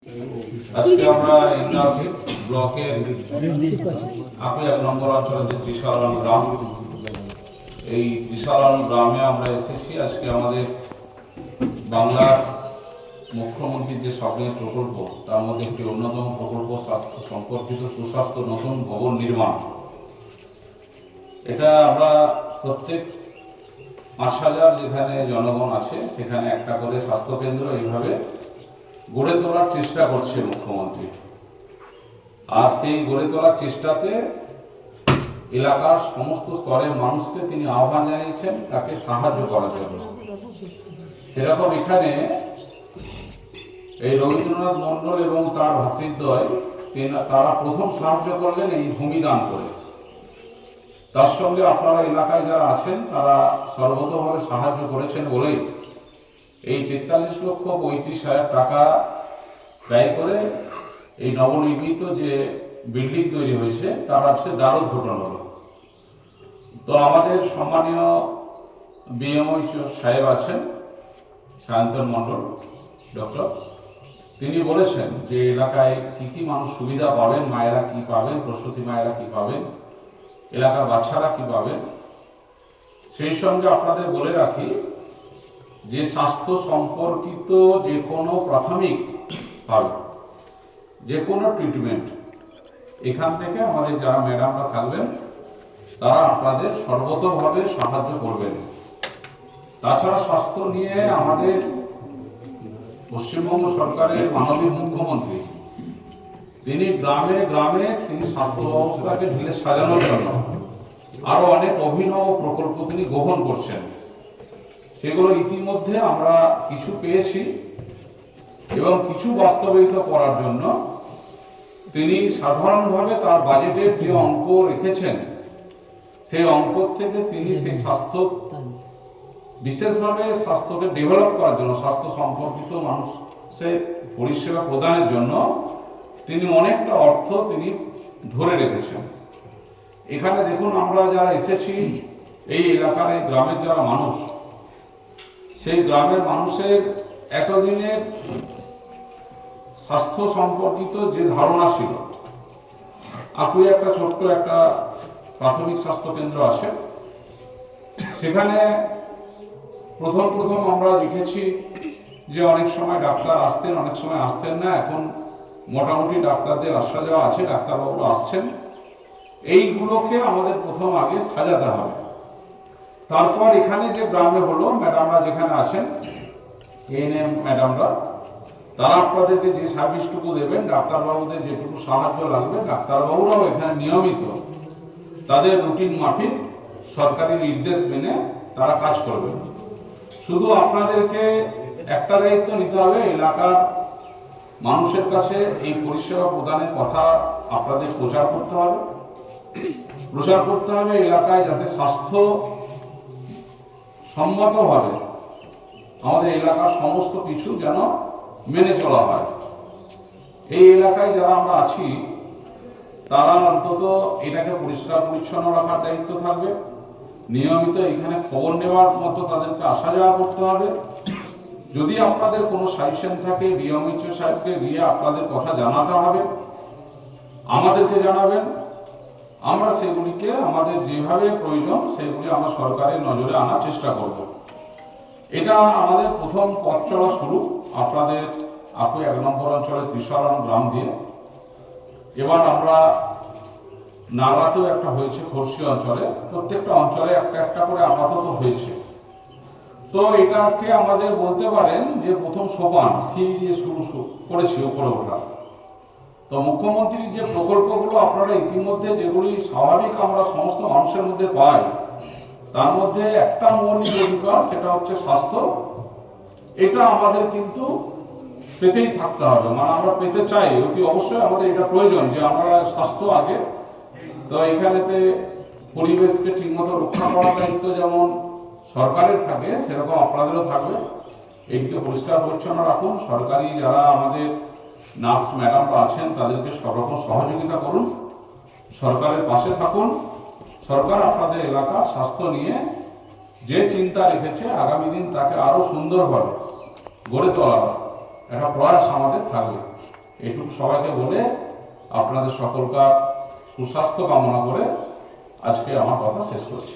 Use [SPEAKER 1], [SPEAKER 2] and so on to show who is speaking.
[SPEAKER 1] আজকে আমরা ইন্দাস ব্লকের আপনি 1 নম্বর অঞ্চলে যে ত্রিশালন গ্রাম, এই ত্রিশালন গ্রামে আমরা এসেছি। আজকে আমাদের বাংলার মুখ্যমন্ত্রীর যে স্বপ্নের প্রকল্প, তার মধ্যে একটি অন্যতম প্রকল্প স্বাস্থ্য সম্পর্কিত সুস্বাস্থ্য নতুন ভবন নির্মাণ। এটা আমরা প্রত্যেক 5,000 যেখানে জনগণ আছে সেখানে একটা করে স্বাস্থ্যকেন্দ্র এইভাবে গড়ে তোলার চেষ্টা করছে মুখ্যমন্ত্রী। আর সেই গড়ে তোলার চেষ্টাতে এলাকার সমস্ত স্তরের মানুষকে তিনি আহ্বান জানিয়েছেন তাকে সাহায্য করার জন্য। সেরকম এখানে এই রবীন্দ্রনাথ মণ্ডল এবং তার ভাতৃদ্বয় তারা প্রথম সাহায্য করলেন এই ভূমি দান করে। তার সঙ্গে আপনারা এলাকায় যারা আছেন তারা সর্বতভাবে সাহায্য করেছেন বলেই এই 43,35,000 টাকা ব্যয় করে এই নবনির্মিত যে বিল্ডিং তৈরি হয়েছে তার আজকে দ্বারোদ্ঘাটন হলো। তো আমাদের সম্মানীয় বিএমওইচ সাহেব আছেন সায়ন্তন মণ্ডল ডক্টর, তিনি বলেছেন যে এলাকায় কী কী মানুষ সুবিধা পাবেন, মায়েরা কি পাবেন, প্রসূতি মায়েরা কি পাবেন, এলাকার বাচ্চারা কি পাবেন। সেই সঙ্গে আপনাদের বলে রাখি যে স্বাস্থ্য সম্পর্কিত যে কোনো প্রাথমিক ভাবে যে কোনো ট্রিটমেন্ট এখান থেকে আমাদের যারা ম্যাডামরা থাকবেন তারা আপনাদের সর্বতভাবে সাহায্য করবেন। তাছাড়া স্বাস্থ্য নিয়ে আমাদের পশ্চিমবঙ্গ সরকারের মাননীয় মুখ্যমন্ত্রী তিনি গ্রামে গ্রামে তিনি স্বাস্থ্য ব্যবস্থাকে ঢেলে সাজানোর জন্য আরো অনেক অভিনব প্রকল্প তিনি গ্রহণ করছেন। সেগুলো ইতিমধ্যে আমরা কিছু পেয়েছি এবং কিছু বাস্তবায়িত করার জন্য তিনি সাধারণভাবে তার বাজেটের যে অঙ্ক রেখেছেন সেই অঙ্ক থেকে তিনি সেই স্বাস্থ্য বিশেষভাবে স্বাস্থ্যকে ডেভেলপ করার জন্য, স্বাস্থ্য সম্পর্কিত মানুষের পরিষেবা প্রদানের জন্য তিনি অনেকটা অর্থ তিনি ধরে রেখেছেন। এখানে দেখুন আমরা যারা এসেছি এই এলাকার এই গ্রামের যারা মানুষ, সেই গ্রামের মানুষের এতদিনের স্বাস্থ্য সম্পর্কিত যে ধারণা ছিল, আপনি একটা ছোট্ট একটা প্রাথমিক স্বাস্থ্য কেন্দ্র আছে, সেখানে প্রথম আমরা দেখেছি যে অনেক সময় ডাক্তার আসতেন, অনেক সময় আসতেন না। এখন মোটামুটি ডাক্তারদের আসা যাওয়া আছে, ডাক্তারবাবুরা আসছেন। এইগুলোকে আমাদের প্রথম আগে সাজাতে হবে। তারপর এখানে যে গ্রামে হলো ম্যাডামরা যেখানে আছেন এএনএম ম্যাডামরা, তারা আপনাদেরকে যে সার্ভিসটুকু দেবেন, ডাক্তারবাবুদের যেটুকু সাহায্য লাগবে, ডাক্তারবাবুরাও এখানে নিয়মিত তাদের রুটিন মাফিক সরকারি নির্দেশ মেনে তারা কাজ করবেন। শুধু আপনাদেরকে একটা দায়িত্ব নিতে হবে, এলাকার মানুষের কাছে এই পরিষেবা প্রদানের কথা আপনাদের প্রচার করতে হবে এলাকায়, যাতে স্বাস্থ্য সম্মতভাবে আমাদের এলাকার সমস্ত কিছু যেন মেনে চলা হয়। এই এলাকায় যারা আমরা আছি তারা অন্তত এটাকে পরিষ্কার পরিচ্ছন্ন রাখার দায়িত্ব থাকবে। নিয়মিত এখানে খবর নেওয়ার মতো তাদেরকে আসা যাওয়া করতে হবে। যদি আপনাদের কোনো সাজেশন থাকে বিএমওইচ সাহেবকে গিয়ে আপনাদের কথা জানাতে হবে, আমাদেরকে জানাবেন। আমরা সেগুলিকে আমাদের যেভাবে প্রয়োজন সেগুলি আমরা সরকারের নজরে আনার চেষ্টা করব। এটা আমাদের প্রথম পথ চলা শুরু আপনাদের 1 নম্বর অঞ্চলে ত্রিশালন গ্রাম দিয়ে। এবার আমরা নাগরাতেও একটা হয়েছে, খরসি অঞ্চলে, প্রত্যেকটা অঞ্চলে একটা একটা করে আপাতত হয়েছে। তো এটাকে আমাদের বলতে পারেন যে প্রথম সোপান, সিঁড়ি দিয়ে শুরু করেছি উপরে ওঠা। তো মুখ্যমন্ত্রীর যে প্রকল্পগুলো আপনারা ইতিমধ্যে যেগুলি স্বাভাবিক আমরা সমস্ত মানুষের মধ্যে পাই, তার মধ্যে একটা মৌলিক অধিকার, সেটা হচ্ছে স্বাস্থ্য। এটা আমাদের কিন্তু পেতেই থাকতে হবে, মানে আমরা পেতে চাই, অতি অবশ্যই আমাদের এটা প্রয়োজন যে আমরা স্বাস্থ্য আগে। তো এখানেতে পরিবেশকে ঠিকমতো রক্ষা করার দায়িত্ব যেমন সরকারের থাকে সেরকম আপনাদেরও থাকবে। এটিকে পরিষ্কার পরিচ্ছন্ন রাখুন। সরকারি যারা আমাদের নার্স ম্যাডামরা আছেন তাদেরকে সব রকম সহযোগিতা করুন, সরকারের পাশে থাকুন। সরকার আপনাদের এলাকার স্বাস্থ্য নিয়ে যে চিন্তা রেখেছে আগামী দিন তাকে আরো সুন্দরভাবে গড়ে তোলার একটা প্রয়াস আমাদের থাকবে। এটুকু সবাইকে বলে আপনাদের সকলকার সুস্বাস্থ্য কামনা করে আজকে আমার কথা শেষ করছি।